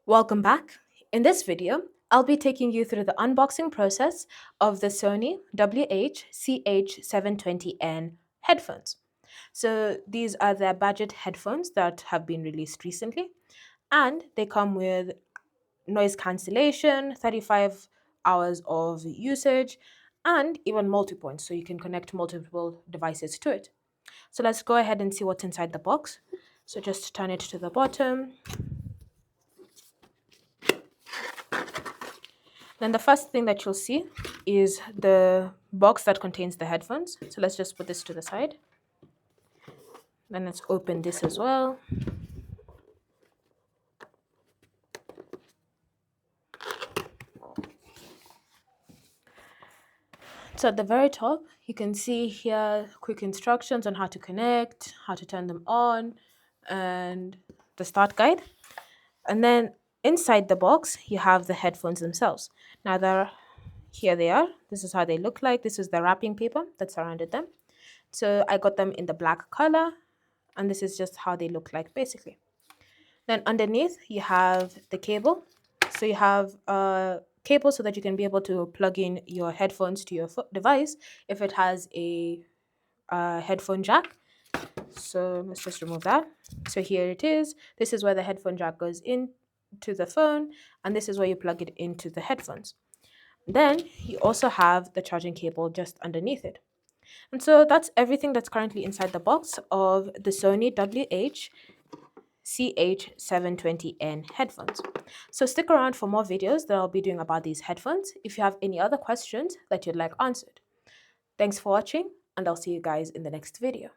Welcome back. In this video, I'll be taking you through the unboxing process of the Sony WH-CH720N headphones. So these are the budget headphones that have been released recently, and they come with noise cancellation, 35 hours of usage, and even multi-points, so you can connect multiple devices to it. So let's go ahead and see what's inside the box. So just turn it to the bottom. Then the first thing that you'll see is the box that contains the headphones. So let's just put this to the side. Then let's open this as well. So at the very top, you can see here quick instructions on how to connect, how to turn them on, and the start guide. And then inside the box, you have the headphones themselves. Now here they are. This is how they look like. This is the wrapping paper that surrounded them. So I got them in the black color, and this is just how they look like basically. Then underneath you have the cable. So you have a cable so that you can be able to plug in your headphones to your device if it has a headphone jack. So let's just remove that. So here it is. This is where the headphone jack goes in to the phone, and this is where you plug it into the headphones. Then you also have the charging cable just underneath it. And so that's everything that's currently inside the box of the Sony WH-CH720N headphones. So stick around for more videos that I'll be doing about these headphones if you have any other questions that you'd like answered. Thanks for watching, and I'll see you guys in the next video.